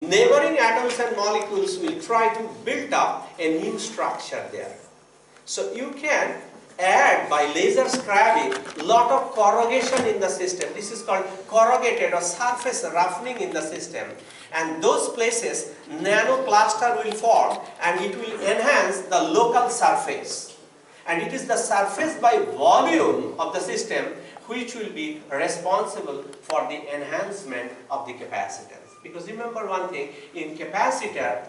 neighboring atoms and molecules will try to build up a new structure there. So you can add by laser scrubbing lot of corrugation in the system. This is called corrugated or surface roughening in the system. And those places nanocluster will form and it will enhance the local surface. And it is the surface by volume of the system which will be responsible for the enhancement of the capacitance. Because remember one thing, in capacitor,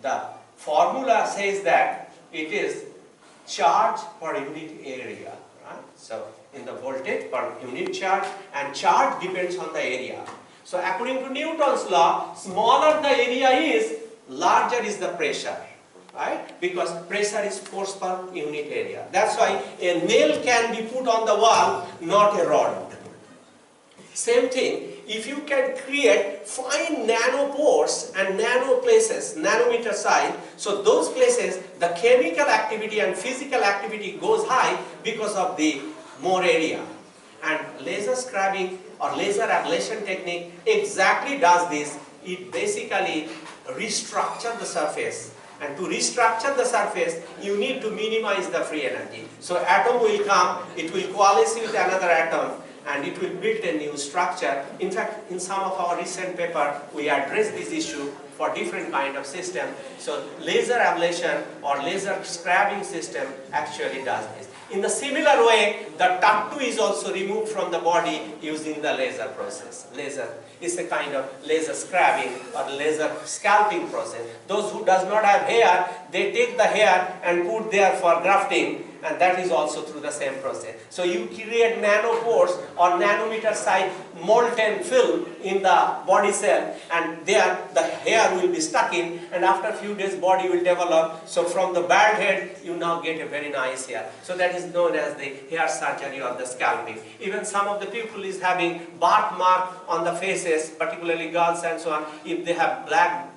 the formula says that it is charge per unit area. Right? So in the voltage per unit charge, and charge depends on the area. So according to Newton's law, smaller the area is, larger is the pressure. Right? Because pressure is force per unit area. That's why a nail can be put on the wall, not a rod. Same thing, if you can create fine nanopores and nano places, nanometer size, so those places the chemical activity and physical activity goes high because of the more area. And laser scrubbing or laser ablation technique exactly does this. It basically restructures the surface. And to restructure the surface, you need to minimize the free energy. So atom will come, it will coalesce with another atom, and it will build a new structure. In fact, in some of our recent paper, we address this issue for different kind of system. So laser ablation or laser scrubbing system actually does this. In the similar way, the tattoo is also removed from the body using the laser process. Laser is a kind of laser scrubbing or laser scalping process. Those who does not have hair, they take the hair and put there for grafting, and that is also through the same process. So you create nanopores or nanometer size molten film in the body cell, and there the hair will be stuck in, and after a few days body will develop. So from the bald head you now get a very nice hair. So that is known as the hair surgery or the scalping. Even some of the people is having birthmark on the faces, particularly girls and so on. If they have black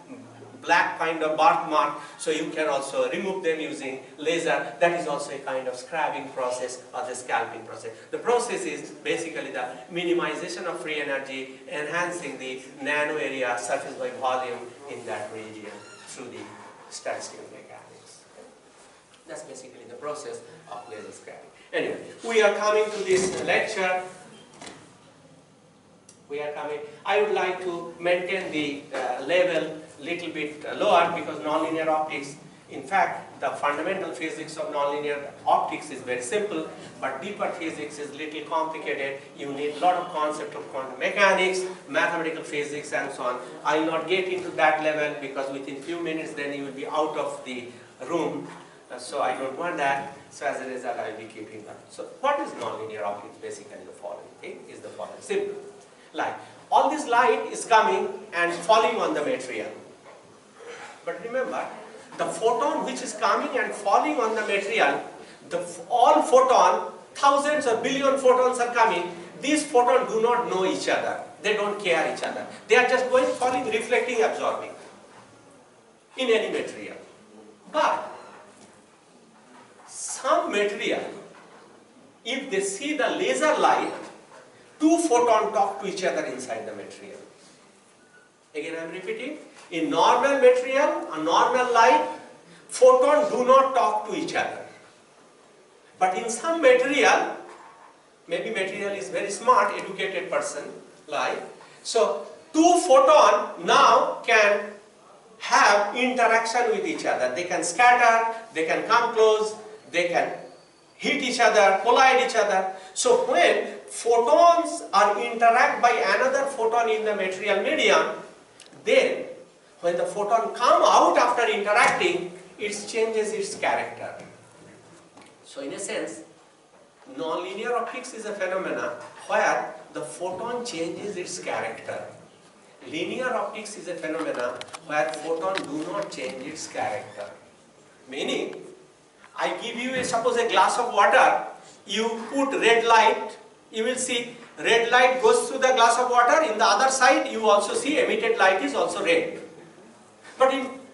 kind of birthmark, so you can also remove them using laser. That is also a kind of scrubbing process or the scalping process. The process is basically the minimization of free energy, enhancing the nano area surface by volume in that region through the statistical mechanics. That's basically the process of laser scrubbing. Anyway, we are coming to this lecture. I would like to maintain the level little bit lower because nonlinear optics, in fact, the fundamental physics of nonlinear optics is very simple, but deeper physics is little complicated. You need a lot of concept of quantum mechanics, mathematical physics and so on. I will not get into that level because within few minutes then you will be out of the room. So I don't want that. So as a result I will be keeping that. So what is nonlinear optics? Basically the following thing is the following. Simple. Like all this light is coming and falling on the material. But remember, the photon which is coming and falling on the material, all photon, thousands or billion photons are coming. These photons do not know each other. They don't care each other. They are just going, falling, reflecting, absorbing in any material. But some material, if they see the laser light, two photons talk to each other inside the material. Again I am repeating, in normal material, a normal light, photons do not talk to each other. But in some material, maybe material is very smart, educated person, like, so two photons now can have interaction with each other. They can scatter, they can come close, they can hit each other, collide each other. So when photons are interact by another photon in the material medium, then when the photon come out after interacting, it changes its character. So in a sense, nonlinear optics is a phenomena where the photon changes its character. Linear optics is a phenomena where photon do not change its character. Meaning, I give you suppose a glass of water, you put red light, you will see red light goes through the glass of water, in the other side you also see emitted light is also red. But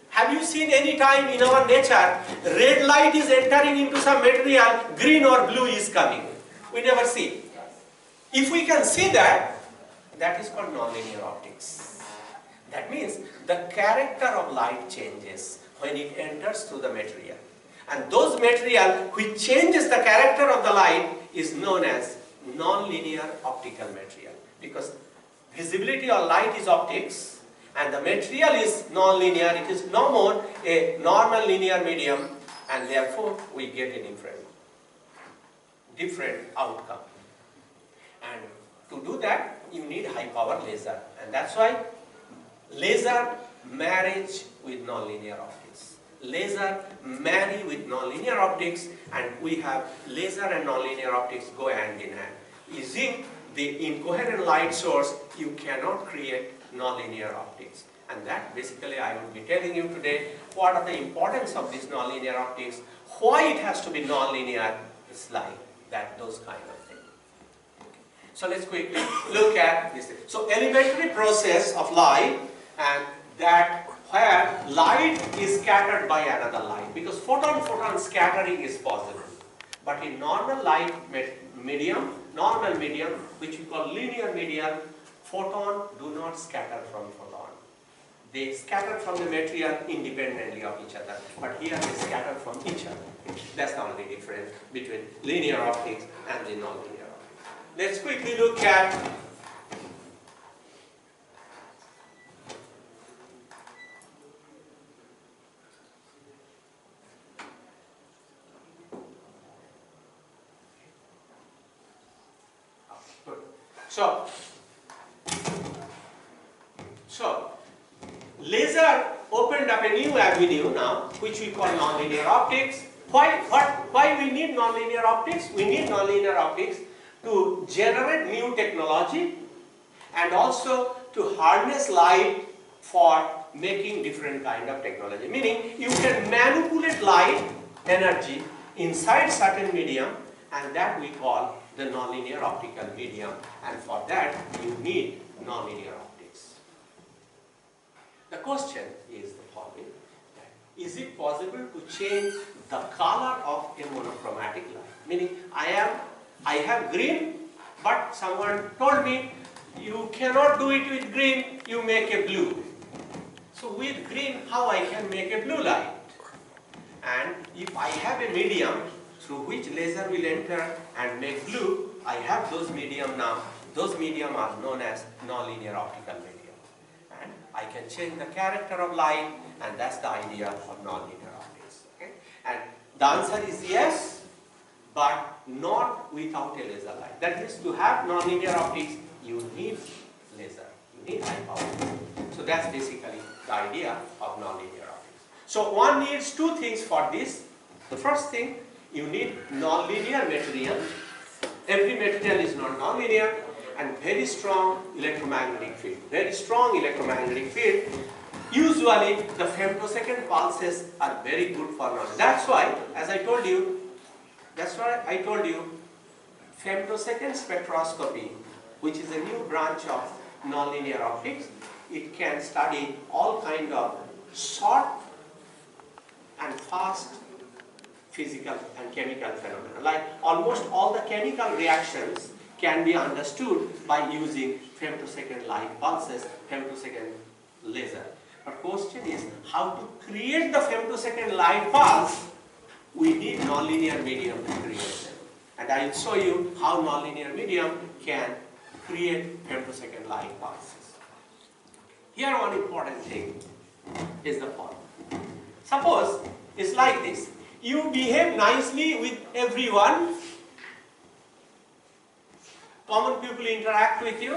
have you seen any time in our nature, red light is entering into some material, green or blue is coming? We never see. If we can see that, that is called nonlinear optics. That means the character of light changes when it enters through the material. And those material which changes the character of the light is known as nonlinear optical material. Because visibility of light is optics and the material is nonlinear, it is no more a normal linear medium, and therefore we get a different outcome. And to do that you need high power laser, and that's why laser marriage with nonlinear optics. Laser marry with nonlinear optics, and we have laser and nonlinear optics go hand in hand. Using the incoherent light source, you cannot create nonlinear optics. And that basically I will be telling you today what are the importance of this nonlinear optics, why it has to be nonlinear, it's like that, those kind of things. So let's quickly look at this. So elementary process of light, and that where light is scattered by another light, because photon-photon scattering is possible. But in normal light medium, normal medium, which we call linear medium, photon do not scatter from photon. They scatter from the material independently of each other, but here they scatter from each other. That's the only difference between linear optics and the nonlinear optics. Let's quickly look at So laser opened up a new avenue now, which we call nonlinear optics. Why we need nonlinear optics? We need nonlinear optics to generate new technology and also to harness light for making different kind of technology. Meaning you can manipulate light energy inside certain medium, and that we call the nonlinear optical medium, and for that you need nonlinear optics. The question is the following: is it possible to change the color of a monochromatic light? Meaning I have green, but someone told me you cannot do it with green, you make a blue. So with green, how I can make a blue light? And if I have a medium through which laser will enter and make blue, I have those medium now. Those medium are known as nonlinear optical medium. And I can change the character of light, and that's the idea of nonlinear optics. Okay? And the answer is yes, but not without a laser light. That means to have nonlinear optics, you need laser, you need high power. So that's basically the idea of nonlinear optics. So one needs two things for this. The first thing, you need nonlinear material. Every material is not nonlinear, and very strong electromagnetic field. Very strong electromagnetic field. Usually the femtosecond pulses are very good for nonlinear. That's why, as I told you, femtosecond spectroscopy, which is a new branch of nonlinear optics, it can study all kind of short and fast physical and chemical phenomena. Like almost all the chemical reactions can be understood by using femtosecond light pulses, femtosecond laser. But question is how to create the femtosecond light pulse. We need nonlinear medium to create them. And I will show you how nonlinear medium can create femtosecond light pulses. Here one important thing is the following. Suppose it's like this. You behave nicely with everyone. Common people interact with you.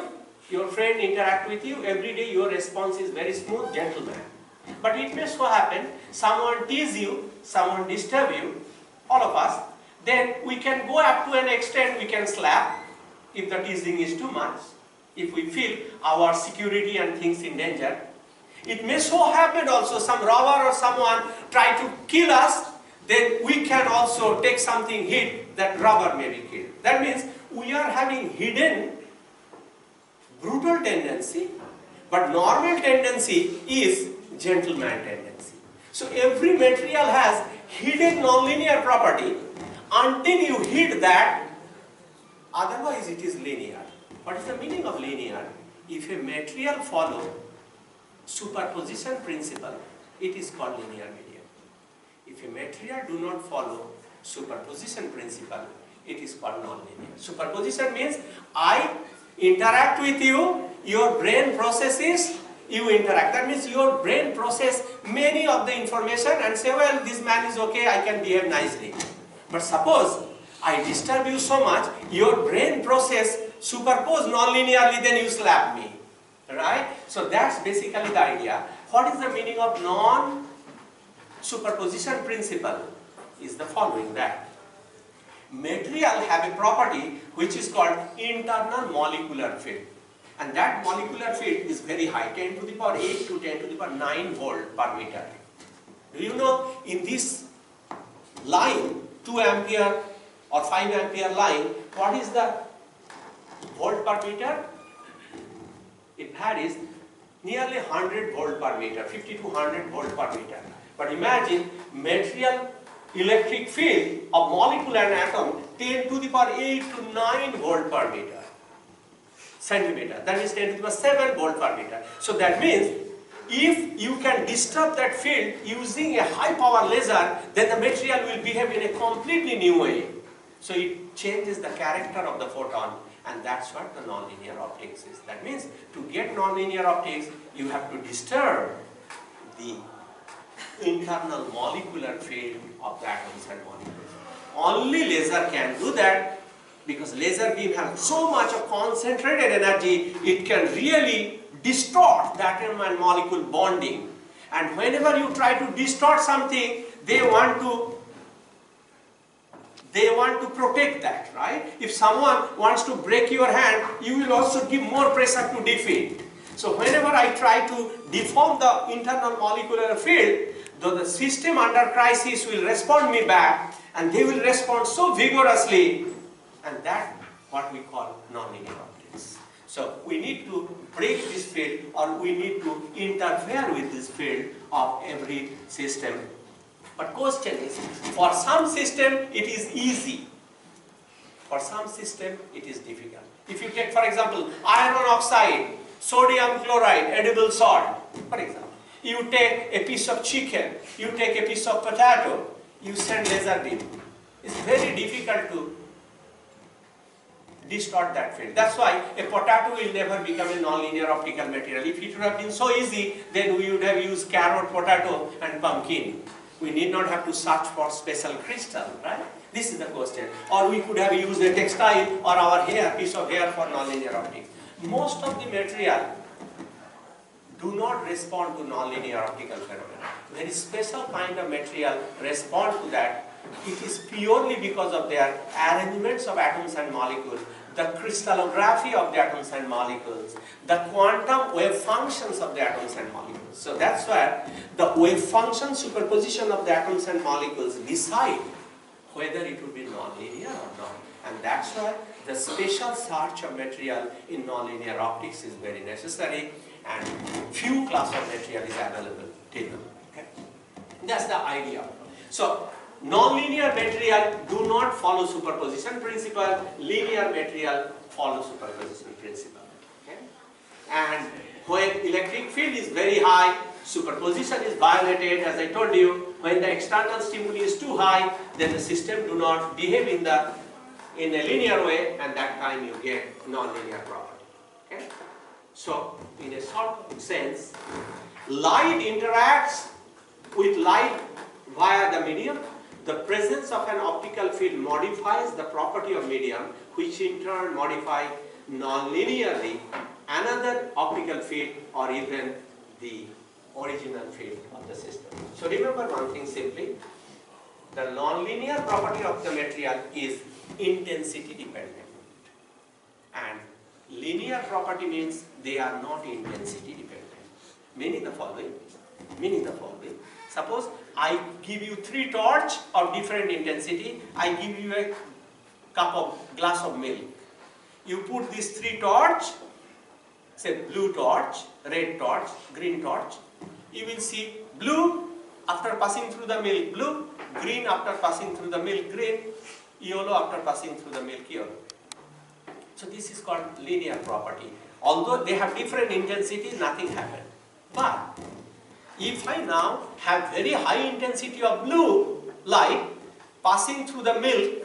Your friend interact with you. Every day your response is very smooth, gentleman. But it may so happen, someone tease you, someone disturb you, all of us, then we can go up to an extent, we can slap if the teasing is too much, if we feel our security and things in danger. It may so happen also some robber or someone try to kill us, then we can also take something hit that robber may be killed. That means we are having hidden brutal tendency, but normal tendency is gentleman tendency. So every material has hidden nonlinear property until you hit that, otherwise it is linear. What is the meaning of linear? If a material follows superposition principle, it is called linear medium. If a material do not follow superposition principle, it is called nonlinear. Superposition means I interact with you, your brain processes, you interact. That means your brain process many of the information and say, well, this man is okay, I can behave nicely. But suppose I disturb you so much, your brain process superpose non-linearly, then you slap me. Right? So that's basically the idea. What is the meaning of non-superposition principle? Is the following, that material have a property which is called internal molecular field. And that molecular field is very high, 10 to the power 8 to 10 to the power 9 volt per meter. Do you know in this line, 2 ampere or 5 ampere line, what is the volt per meter? It varies nearly 100 volt per meter, 50 to 100 volt per meter. But imagine material electric field of molecule and atom 10 to the power 8 to 9 volt per meter. Centimeter. That means 10 to the power 7 volt per meter. So that means if you can disturb that field using a high power laser, then the material will behave in a completely new way. So it changes the character of the photon, and that's what the nonlinear optics is. That means to get nonlinear optics, you have to disturb the internal molecular field of the atoms and molecules. Only laser can do that, because laser beam has so much of concentrated energy, it can really distort the atom and molecule bonding. And whenever you try to distort something, they want to protect that, right? If someone wants to break your hand, you will also give more pressure to defeat. So whenever I try to deform the internal molecular field, though the system under crisis will respond me back, and they will respond so vigorously, and that's what we call nonlinear optics. So we need to break this field, or we need to interfere with this field of every system. But question is, for some system it is easy, for some system it is difficult. If you take, for example, iron oxide, sodium chloride, edible salt, for example, you take a piece of chicken, you take a piece of potato, you send laser beam. It's very difficult to distort that field. That's why a potato will never become a nonlinear optical material. If it would have been so easy, then we would have used carrot, potato and pumpkin. We need not have to search for special crystal, right? This is the question. Or we could have used a textile or our hair, piece of hair for nonlinear optics. Most of the material do not respond to nonlinear optical phenomena. Very special kind of material respond to that. It is purely because of their arrangements of atoms and molecules, the crystallography of the atoms and molecules, the quantum wave functions of the atoms and molecules. So that's where the wave function superposition of the atoms and molecules decide whether it will be nonlinear or not. And that's why the special search of material in nonlinear optics is very necessary, and few class of material is available till now. Okay? That's the idea. So nonlinear material do not follow superposition principle, linear material follow superposition principle. Okay? And when electric field is very high, superposition is violated. As I told you, when the external stimuli is too high, then the system do not behave in a linear way, and that time you get nonlinear property. Okay? So in a short sense, light interacts with light via the medium. The presence of an optical field modifies the property of medium, which in turn modifies non-linearly another optical field or even the original field of the system. So remember one thing simply, the non-linear property of the material is intensity dependent, and linear property means they are not intensity dependent. Meaning the following. Suppose I give you 3 torch of different intensity. I give you a glass of milk. You put these 3 torch, say blue torch, red torch, green torch. You will see blue after passing through the milk, blue, green after passing through the milk, green, yellow after passing through the milk, yellow. So this is called linear property. Although they have different intensity, nothing happened. But if I now have very high intensity of blue light passing through the milk,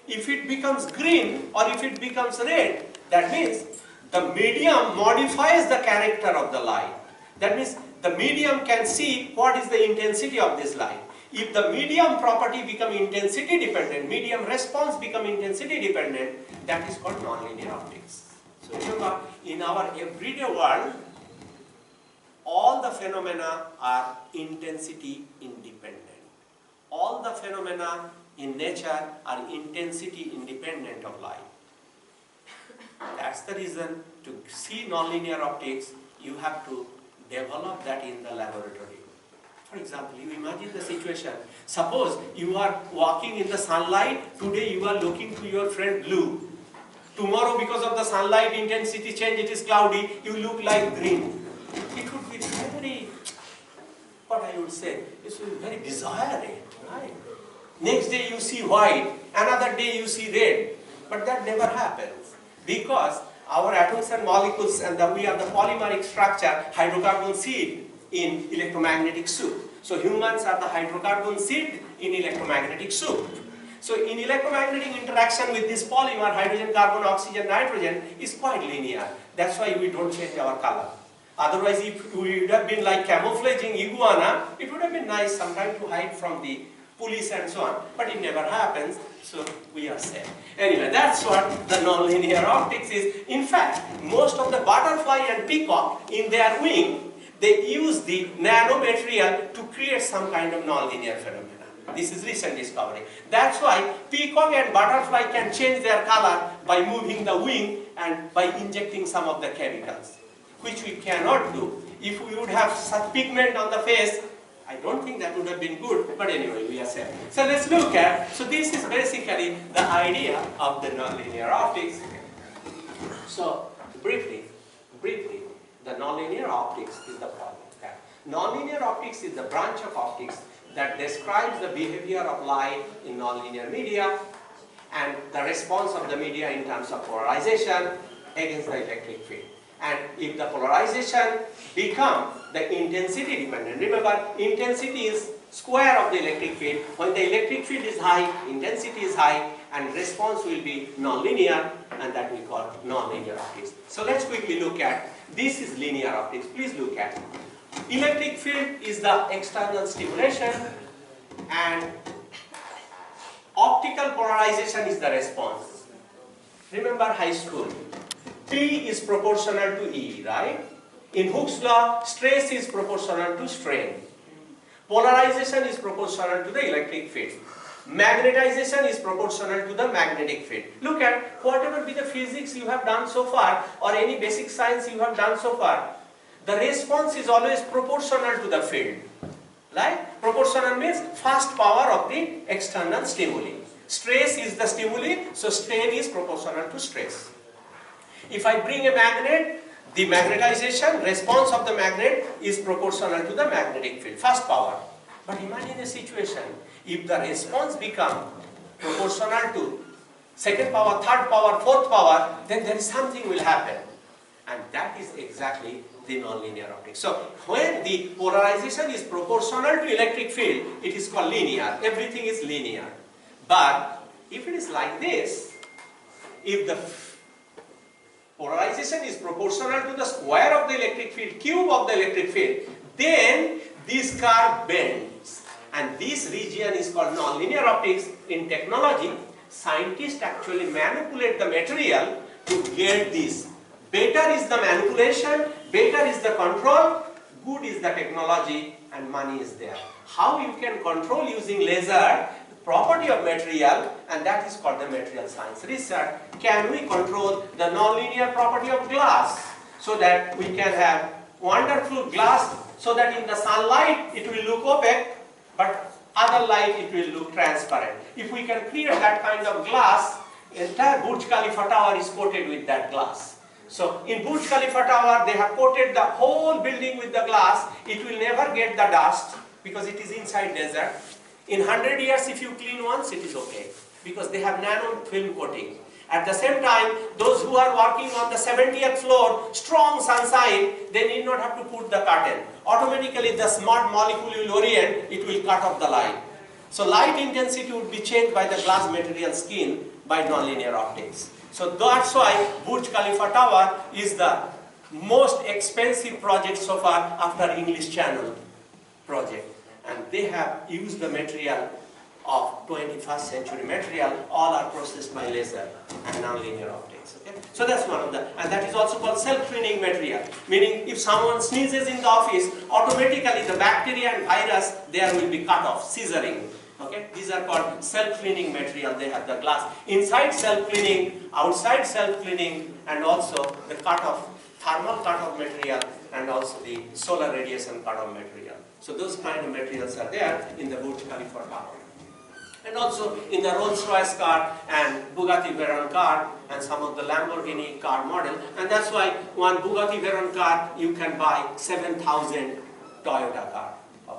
if it becomes green or if it becomes red, that means the medium modifies the character of the light. That means the medium can see what is the intensity of this light. If the medium property become intensity dependent, medium response become intensity dependent, that is called nonlinear optics. So remember, in our everyday world, all the phenomena are intensity independent. All the phenomena in nature are intensity independent of light. That's the reason to see nonlinear optics, you have to develop that in the laboratory. For example, you imagine the situation. Suppose you are walking in the sunlight, today you are looking to your friend blue. Tomorrow, because of the sunlight intensity change, it is cloudy, you look like green. It would be very, what I would say, it would be very bizarre, right? Next day you see white, another day you see red. But that never happens, because our atoms and molecules and we are the polymeric structure, hydrocarbon seed in electromagnetic soup. So humans are the hydrocarbon seed in electromagnetic soup. So in electromagnetic interaction with this polymer, hydrogen, carbon, oxygen, nitrogen is quite linear. That's why we don't change our color. Otherwise, if we would have been like camouflaging iguana, it would have been nice sometime to hide from the police and so on. But it never happens, so we are safe. Anyway, that's what the nonlinear optics is. In fact, most of the butterfly and peacock in their wing, they use the nanomaterial to create some kind of nonlinear phenomena. This is recent discovery. That's why peacock and butterfly can change their color by moving the wing and by injecting some of the chemicals, which we cannot do. If we would have such pigment on the face, I don't think that would have been good, but anyway, we are safe. So let's look at, so this is basically the idea of the nonlinear optics. So briefly, the nonlinear optics is the problem. Okay? Nonlinear optics is the branch of optics that describes the behavior of light in nonlinear media and the response of the media in terms of polarization against the electric field. And if the polarization becomes the intensity dependent, remember intensity is square of the electric field. When the electric field is high, intensity is high, and response will be nonlinear, and that we call nonlinear optics. So let's quickly look at, this is linear optics. Please look at, electric field is the external stimulation and optical polarization is the response. Remember high school. P is proportional to E, right? In Hooke's law, stress is proportional to strain. Polarization is proportional to the electric field. Magnetization is proportional to the magnetic field. Look at whatever be the physics you have done so far or any basic science you have done so far, the response is always proportional to the field. Right? Proportional means first power of the external stimuli. Stress is the stimuli, so strain is proportional to stress. If I bring a magnet, the magnetization response of the magnet is proportional to the magnetic field, first power. But imagine a situation, if the response becomes proportional to second power, third power, fourth power, then there is something will happen. And that is exactly the nonlinear optics. So when the polarization is proportional to electric field, it is called linear. Everything is linear. But if it is like this, if the polarization is proportional to the square of the electric field, cube of the electric field, then this curve bends. And this region is called nonlinear optics. In technology, scientists actually manipulate the material to get this. Better is the manipulation, better is the control, good is the technology, and money is there. How you can control using laser property of material, and that is called the material science research. Can we control the nonlinear property of glass so that we can have wonderful glass so that in the sunlight it will look opaque, but other light it will look transparent. If we can create that kind of glass, entire Burj Khalifa tower is coated with that glass. So in Burj Khalifa tower they have coated the whole building with the glass. It will never get the dust because it is inside desert. In 100 years if you clean once, it is okay because they have nano film coating. At the same time, those who are working on the 70th floor, strong sunshine, they need not have to put the curtain. Automatically the smart molecule will orient, it will cut off the light. So light intensity would be changed by the glass material skin by nonlinear optics. So that's why Burj Khalifa Tower is the most expensive project so far after English Channel project. And they have used the material of 21st century material, all are processed by laser and nonlinear optics. Okay? So that's one of the, and that is also called self-cleaning material, meaning if someone sneezes in the office, automatically the bacteria and virus there will be cut off, scissoring. Okay? These are called self-cleaning material. They have the glass inside self-cleaning, outside self-cleaning, and also the cut-off, thermal cut-off material, and also the solar radiation cut-off material. So those kind of materials are there in the Burj Khalifa Tower. And also in the Rolls-Royce car and Bugatti Veyron car and some of the Lamborghini car model. And that's why one Bugatti Veyron car you can buy 7,000 Toyota car of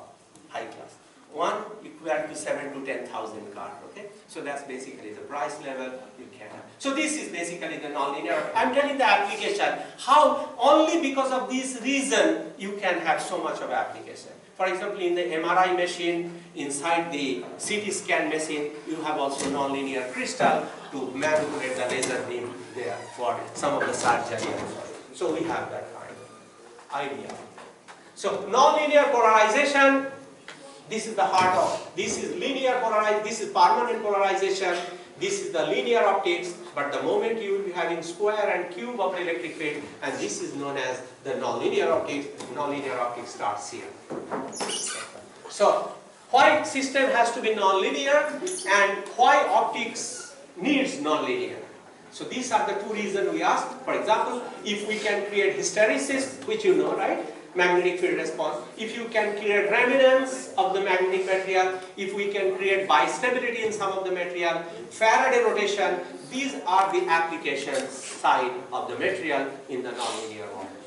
high class. One equal to 7,000 to 10,000 car. Okay, so that's basically the price level you can have. So this is basically the nonlinear. I'm telling the application how only because of this reason you can have so much of application. For example, in the MRI machine, inside the CT scan machine, you have also nonlinear crystal to manipulate the laser beam there for some of the surgery. So we have that kind of idea. So nonlinear polarization, this is the heart of, this is linear polarization, this is permanent polarization, this is the linear optics, but the moment you will be having square and cube of the electric field, and this is known as the nonlinear optics starts here. So, why system has to be nonlinear and why optics needs nonlinear? So these are the two reasons we asked. For example, if we can create hysteresis, which you know, right? Magnetic field response. If you can create remanence of the magnetic material, if we can create bistability in some of the material, Faraday rotation, these are the application side of the material in the nonlinear optics.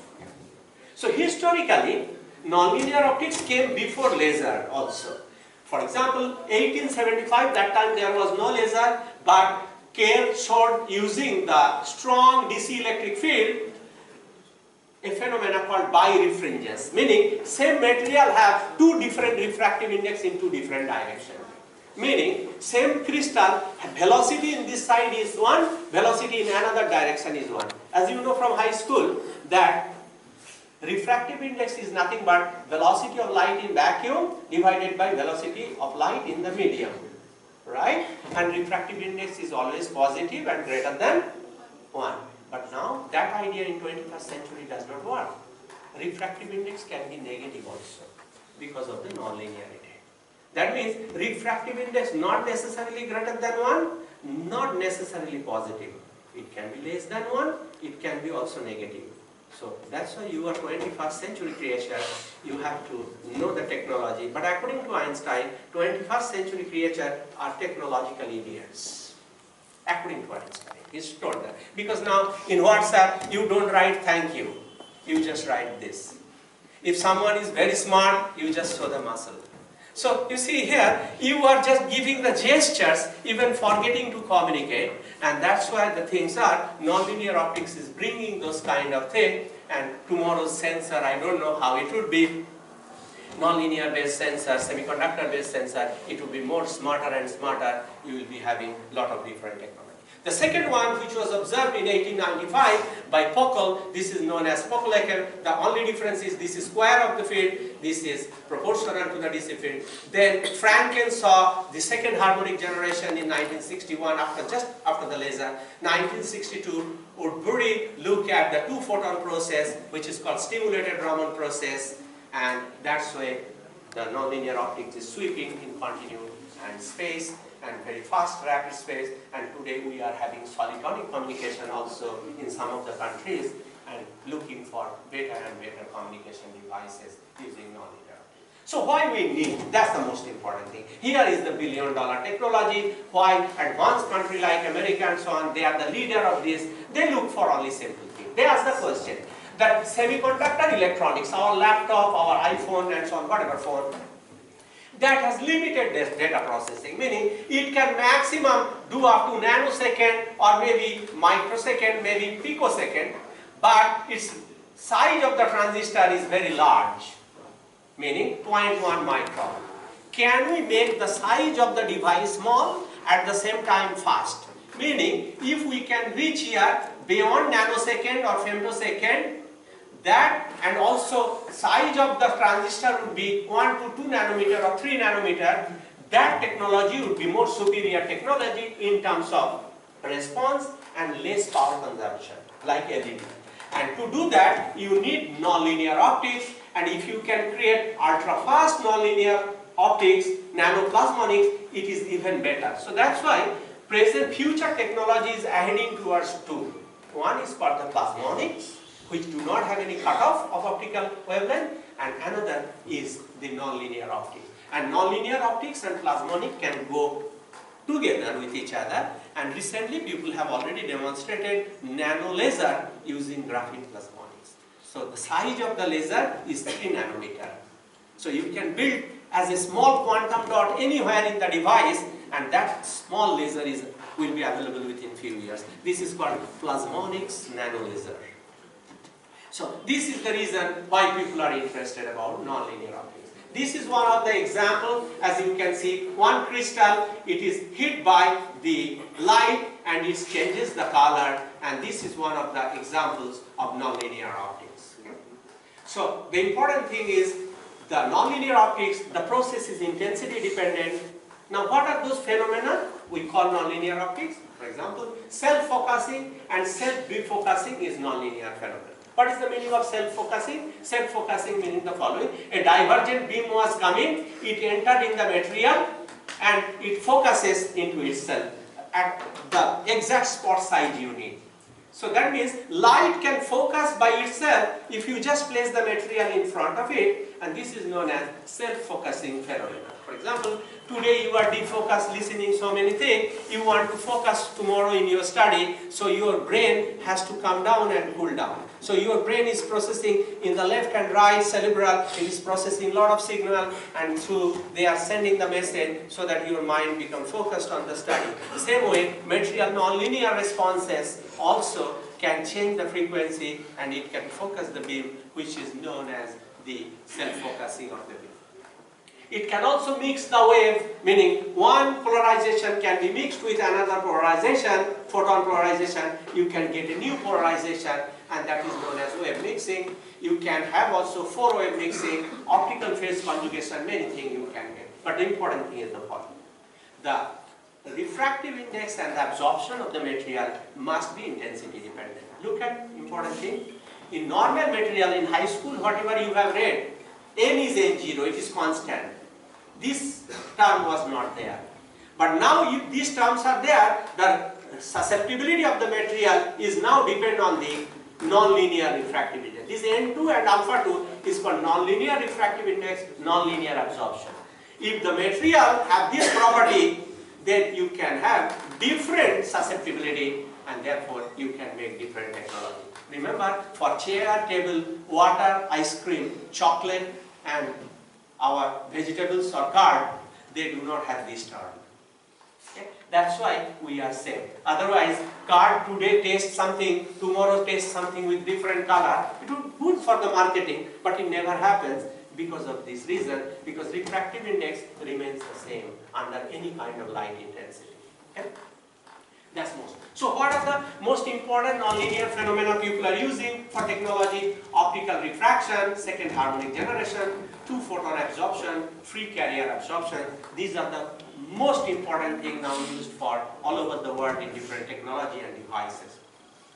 So historically, nonlinear optics came before laser also. For example, 1875, that time there was no laser, but Kerr showed using the strong DC electric field a phenomena called birefringence, meaning same material have two different refractive index in two different directions. Meaning same crystal, velocity in this side is one, velocity in another direction is one. As you know from high school that refractive index is nothing but velocity of light in vacuum divided by velocity of light in the medium, right? And refractive index is always positive and greater than 1. But now that idea in 21st century does not work. Refractive index can be negative also because of the nonlinearity. That means refractive index not necessarily greater than 1, not necessarily positive. It can be less than 1, it can be also negative. So that's why you are 21st century creature, you have to know the technology. But according to Einstein, 21st century creature are technological idiots. According to Einstein, he's told that. Because now in WhatsApp, you don't write thank you, you just write this. If someone is very smart, you just show the muscle. So you see here, you are just giving the gestures, even forgetting to communicate, and that's why the things are, nonlinear optics is bringing those kind of things, and tomorrow's sensor, I don't know how it would be, nonlinear based sensor, semiconductor based sensor, it will be more smarter and smarter, you will be having a lot of different technology. The second one, which was observed in 1895 by Pockle, this is known as Pockle-Ecker. The only difference is this is square of the field, this is proportional to the DC field. Then Franken saw the second harmonic generation in 1961, just after the laser. 1962, Woodbury looked at the two-photon process, which is called stimulated Raman process, and that's why the nonlinear optics is sweeping in continuum and space, and very fast rapid space, and today we are having solitonic communication also in some of the countries and looking for better and better communication devices using nonlinear optics. So why we need, that's the most important thing. Here is the billion-dollar technology, why advanced country like America and so on, they are the leader of this, they look for only simple things. They ask the question that semiconductor electronics, our laptop, our iPhone and so on, whatever phone, that has limited data processing, meaning it can maximum do up to nanosecond or maybe microsecond, maybe picosecond, but its size of the transistor is very large, meaning 0.1 micron. Can we make the size of the device small at the same time fast? Meaning, if we can reach here beyond nanosecond or femtosecond, that and also size of the transistor would be 1 to 2 nanometer or 3 nanometer, that technology would be more superior technology in terms of response and less power consumption, like LED. And to do that, you need nonlinear optics, and if you can create ultra-fast nonlinear optics, nanoplasmonics, it is even better. So that's why present future technology is heading towards two. One is for the plasmonics, which do not have any cutoff of optical wavelength, and another is the nonlinear optics. And nonlinear optics and plasmonic can go together with each other, and recently people have already demonstrated nano laser using graphene plasmonics. So the size of the laser is 3 nanometer. So you can build as a small quantum dot anywhere in the device, and that small laser will be available within few years. This is called plasmonics nano laser. So this is the reason why people are interested about nonlinear optics. This is one of the examples. As you can see, one crystal, it is hit by the light and it changes the color, and this is one of the examples of nonlinear optics. So the important thing is the nonlinear optics, the process is intensity dependent. Now what are those phenomena we call nonlinear optics? For example, self-focusing and self-defocusing is nonlinear phenomenon. What is the meaning of self-focusing? Self-focusing meaning the following: a divergent beam was coming, it entered in the material and it focuses into itself at the exact spot size you need. So that means light can focus by itself if you just place the material in front of it, and this is known as self-focusing phenomena. For example, today you are defocused listening so many things, you want to focus tomorrow in your study, so your brain has to come down and cool down. So your brain is processing in the left and right cerebral, it is processing a lot of signal, and so they are sending the message so that your mind becomes focused on the study. The same way, material nonlinear responses also can change the frequency and it can focus the beam, which is known as the self-focusing of the beam. It can also mix the wave, meaning one polarization can be mixed with another polarization, photon polarization, you can get a new polarization, and that is known as wave mixing. You can have also 4-wave mixing, optical phase conjugation, many things you can get. But the important thing is the following: the refractive index and the absorption of the material must be intensity dependent. Look at important thing. In normal material in high school, whatever you have read, n is h0, it is constant. This term was not there. But now if these terms are there, the susceptibility of the material is now depend on the nonlinear refractive index. This N2 and alpha 2 is called nonlinear refractive index, nonlinear absorption. If the material have this property, then you can have different susceptibility, and therefore you can make different technology. Remember, for chair, table, water, ice cream, chocolate, and our vegetables or card, they do not have this term. Okay? That's why we are safe. Otherwise, card today tastes something, tomorrow tastes something with different color. It would be good for the marketing, but it never happens because of this reason, because refractive index remains the same under any kind of light intensity. Okay? That's most. So what are the most important nonlinear phenomena people are using for technology? Optical refraction, second harmonic generation, 2-photon absorption, free carrier absorption. These are the most important things now used for all over the world in different technology and devices.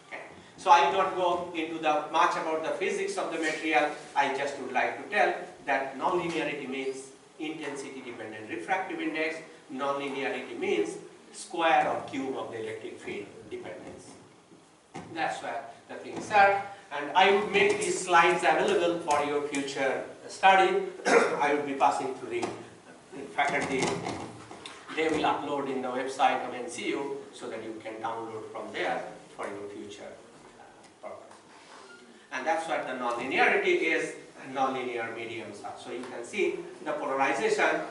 Okay. So I will not go into much about the physics of the material. I just would like to tell that nonlinearity means intensity dependent refractive index. Nonlinearity means square or cube of the electric field dependence. That's where the things are. And I would make these slides available for your future study. I will be passing to the faculty. They will upload in the website of NCU so that you can download from there for your future purpose. And that's what the nonlinearity is, and nonlinear mediums are. So you can see the polarization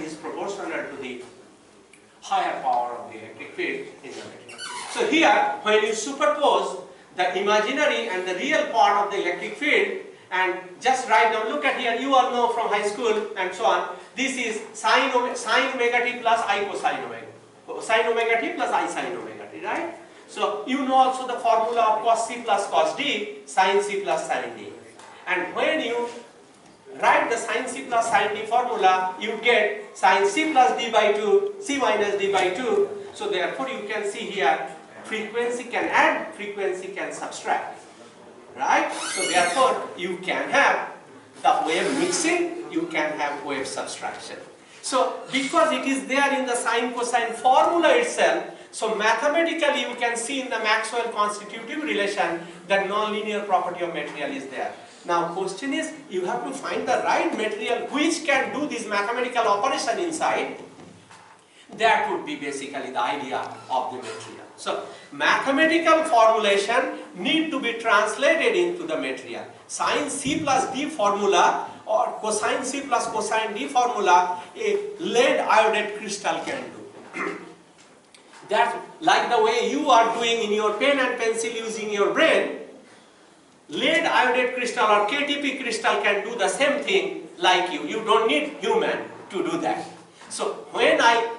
is proportional to the higher power of the electric field in the material. So here, when you superpose the imaginary and the real part of the electric field, and just write down, look at here, you all know from high school and so on, this is sine omega t plus I cosine omega. Sine omega t plus I sine omega t, right? So you know also the formula of cos c plus cos d, sin c plus sin d. And when you write the sin c plus sin d formula, you get sin c plus d by 2, c minus d by 2. So therefore you can see here, frequency can add, frequency can subtract. Right? So therefore you can have the wave mixing, you can have wave subtraction. So because it is there in the sine cosine formula itself, so mathematically you can see in the Maxwell constitutive relation that nonlinear property of material is there. Now question is, you have to find the right material which can do this mathematical operation inside. That would be basically the idea of the material. So mathematical formulation need to be translated into the material. Sin C plus D formula or cosine C plus cosine D formula, a lead iodide crystal can do. That, like the way you are doing in your pen and pencil using your brain, lead iodide crystal or KTP crystal can do the same thing like you. You don't need human to do that. So when I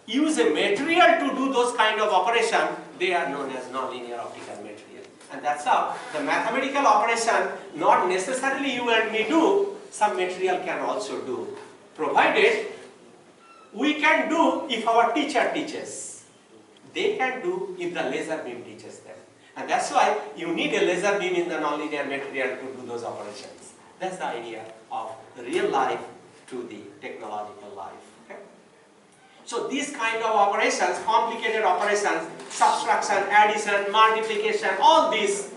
use a material to do those kind of operation, they are known as nonlinear optical material. And that's how the mathematical operation, not necessarily you and me do, some material can also do. Provided we can do if our teacher teaches. They can do if the laser beam teaches them. And that's why you need a laser beam in the nonlinear material to do those operations. That's the idea of the real life to the technological life. So these kind of operations, complicated operations, subtraction, addition, multiplication, all these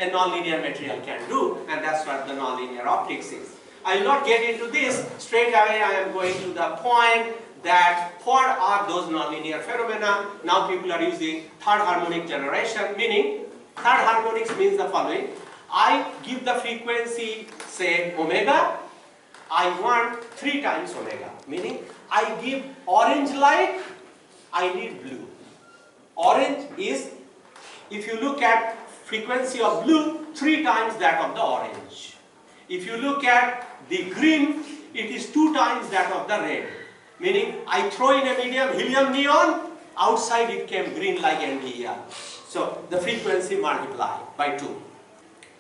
a nonlinear material can do, and that's what the nonlinear optics is. I will not get into this. Straight away I am going to the point that what are those nonlinear phenomena. Now people are using third harmonic generation, meaning third harmonics means the following. I give the frequency, say omega, I want 3 times omega, meaning I give orange light, I need blue. Orange is, if you look at frequency of blue, 3 times that of the orange. If you look at the green, it is 2 times that of the red. Meaning, I throw in a medium helium neon, outside it came green like NDER. So, the frequency multiplied by 2.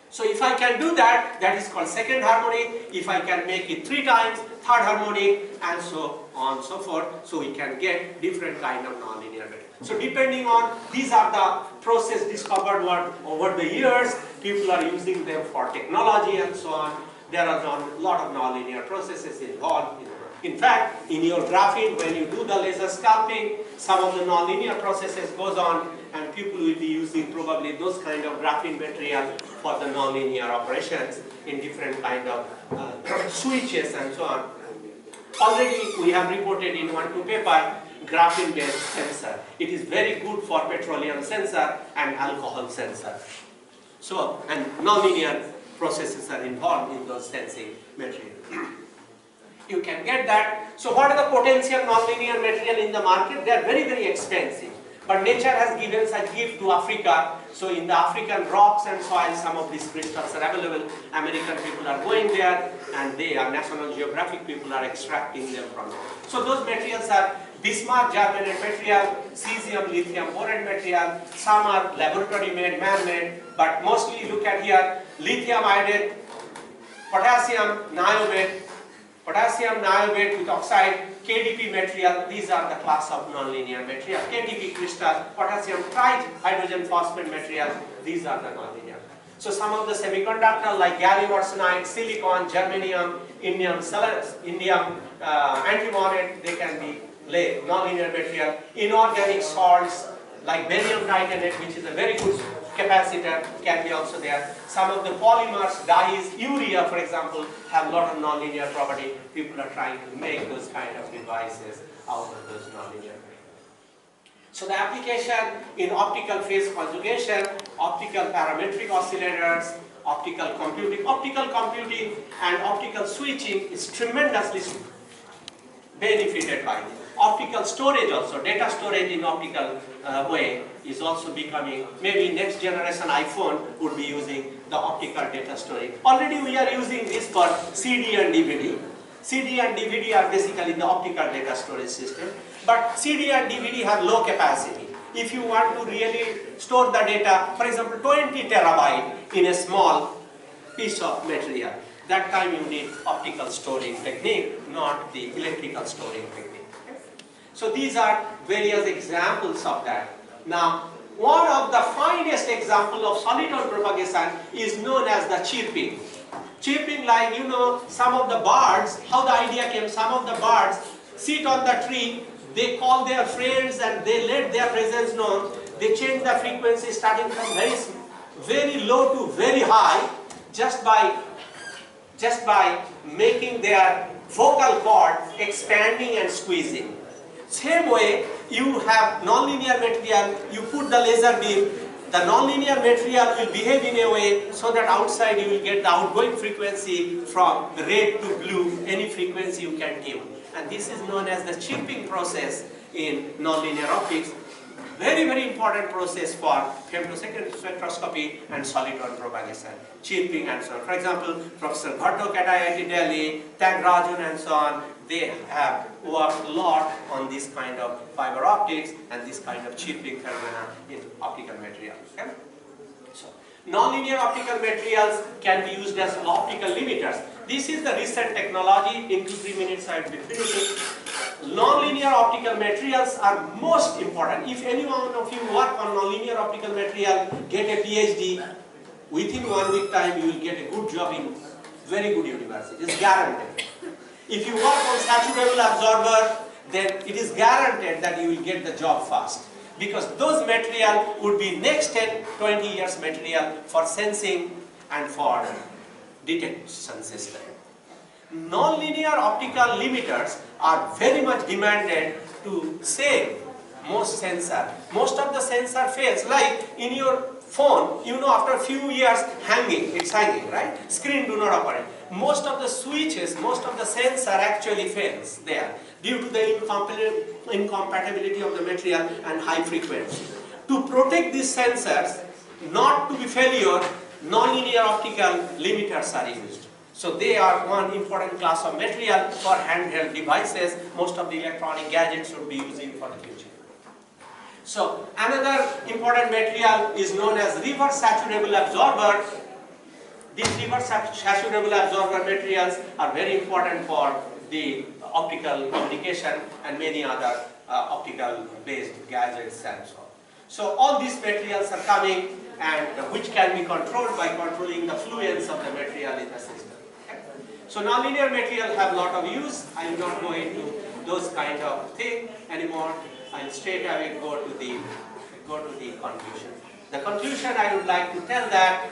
So if I can do that, that is called second harmonic. If I can make it 3 times, third harmonic, and so on and so forth, so we can get different kind of nonlinear material. So depending on, these are the process discovered over the years, people are using them for technology and so on. There are a lot of nonlinear processes involved. In fact, in your graphene, when you do the laser sculpting, some of the nonlinear processes goes on, and people will be using probably those kind of graphene material for the nonlinear operations in different kind of switches and so on. Already we have reported in 1-2 paper graphene based sensor. It is very good for petroleum sensor and alcohol sensor. So, and nonlinear processes are involved in those sensing material. You can get that. So what are the potential nonlinear material in the market? They are very, very expensive. But nature has given such gift to Africa. So in the African rocks and soil, some of these crystals are available. American people are going there, and they are National Geographic people are extracting them from there. So those materials are Bismarck germanium material, cesium, lithium, boron material. Some are laboratory made, man-made, but mostly look at here, lithium iodide, potassium niobate, with oxide, KDP material. These are the class of nonlinear material. KDP crystal, potassium trihydrogen phosphate material. These are the nonlinear. So some of the semiconductor like gallium arsenide, silicon, germanium, indium, antimonate, they can be nonlinear material. Inorganic salts like barium titanate, which is a very good capacitor, can be also there. Some of the polymers, dyes, urea for example, have a lot of nonlinear property. People are trying to make those kind of devices out of those nonlinear material. So the application in optical phase conjugation, optical parametric oscillators, optical computing and optical switching is tremendously benefited by this. Optical storage also, data storage in optical way is also becoming, maybe next generation iPhone would be using the optical data storage. Already we are using this for CD and DVD. CD and DVD are basically the optical data storage system, but CD and DVD have low capacity. If you want to really store the data, for example 20 terabyte in a small piece of material, that time you need optical storing technique, not the electrical storing technique. So these are various examples of that. Now, one of the finest examples of solitary propagation is known as the chirping. Chirping, like you know, some of the birds, how the idea came, some of the birds sit on the tree, they call their friends and they let their presence known. They change the frequency starting from very low to very high just by making their vocal cord expanding and squeezing. Same way, you have nonlinear material, you put the laser beam, the nonlinear material will behave in a way so that outside you will get the outgoing frequency from red to blue, any frequency you can tune. And this is known as the chirping process in nonlinear optics. Very, very important process for femtosecond spectroscopy and solitary propagation, chirping and so on. For example, Professor Bhattok at IIT Delhi, Tyagarajan and so on, they have worked a lot on this kind of fiber optics and this kind of chirping phenomena in optical materials. Okay? So, nonlinear optical materials can be used as optical limiters. This is the recent technology. In 2-3 minutes I will be finishing. Nonlinear optical materials are most important. If any one of you work on nonlinear optical material, get a PhD, within 1 week time you will get a good job in very good university. It's guaranteed. If you work on saturable absorber, then it is guaranteed that you will get the job fast. Because those material would be next 10-20 years material for sensing and for detection system. Nonlinear optical limiters are very much demanded to save most sensor. Most of the sensor fails, like in your phone, you know, after a few years it's hanging, right? Screen do not operate. Most of the switches, most of the sensor actually fails there due to the incompatibility of the material and high frequency. To protect these sensors not to be failure, nonlinear optical limiters are used. So they are one important class of material for handheld devices. Most of the electronic gadgets should be using for the future. So another important material is known as reverse saturable absorber. These reverse saturable absorber materials are very important for the optical communication and many other optical based gadgets and so on. So all these materials are coming, and which can be controlled by controlling the fluence of the material in the system. Okay? So nonlinear material have a lot of use. I will not go into those kind of things anymore. I will straight away go to the conclusion. The conclusion I would like to tell that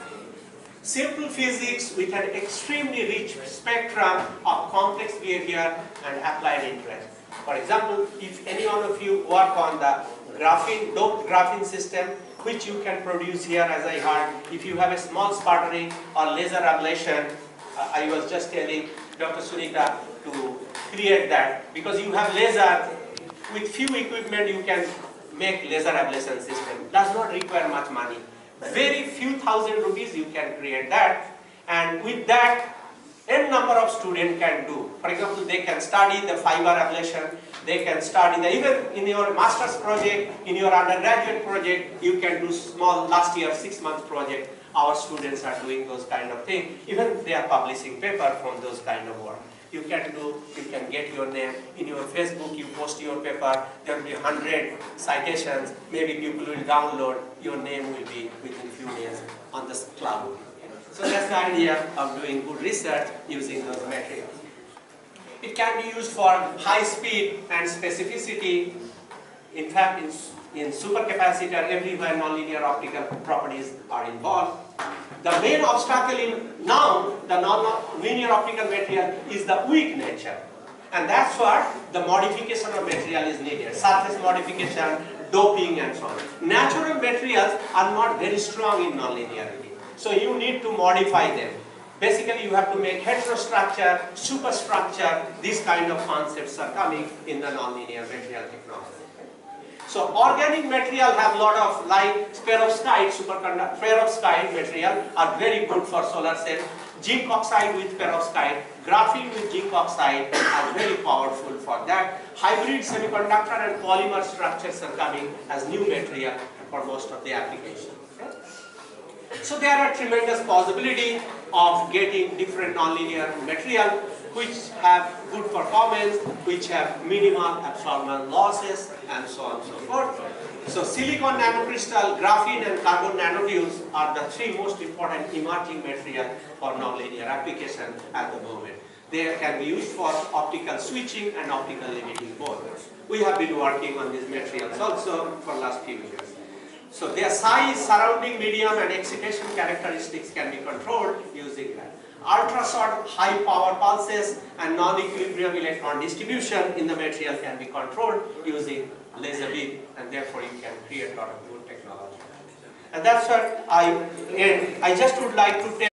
simple physics with an extremely rich spectrum of complex behavior and applied interest. For example, if any one of you work on the graphene, doped graphene system, which you can produce here, as I heard, if you have a small sputtering or laser ablation, I was just telling Dr. Sunita to create that, because you have laser, with few equipment you can make laser ablation system. Does not require much money. Very few thousand rupees you can create that, and with that n number of students can do. For example, they can study the fiber ablation, they can study the, even in your master's project, in your undergraduate project, you can do small, last year 6-month project. Our students are doing those kind of things. Even they are publishing paper from those kind of work. You can do, you can get your name in your Facebook, you post your paper, there will be 100 citations, maybe people will download, your name will be within few days on the cloud. So that's the idea of doing good research using those materials. It can be used for high speed and specificity. In fact, in supercapacitor, everywhere nonlinear optical properties are involved. The main obstacle in now, the nonlinear optical material is the weak nature. And that's where the modification of material is needed. Surface modification, doping and so on. Natural materials are not very strong in nonlinearity. So you need to modify them. Basically, you have to make heterostructure, superstructure, these kind of concepts are coming in the nonlinear material technology. So organic material have a lot of, like perovskite, superconductor, perovskite material are very good for solar cell. Zinc oxide with perovskite, graphene with zinc oxide are very powerful for that. Hybrid semiconductor and polymer structures are coming as new material for most of the applications. Okay? So there are tremendous possibility of getting different nonlinear material which have good performance, which have minimal absorption losses, and so on and so forth. So silicon nanocrystal, graphene and carbon nanotubes are the three most important emerging material for nonlinear application at the moment. They can be used for optical switching and optical limiting both. We have been working on these materials also for last few years. So their size, surrounding medium and excitation characteristics can be controlled using that. Ultra-short high power pulses and non-equilibrium electron distribution in the material can be controlled using laser beam, and therefore you can create a lot of good technology. And that's what I just would like to tell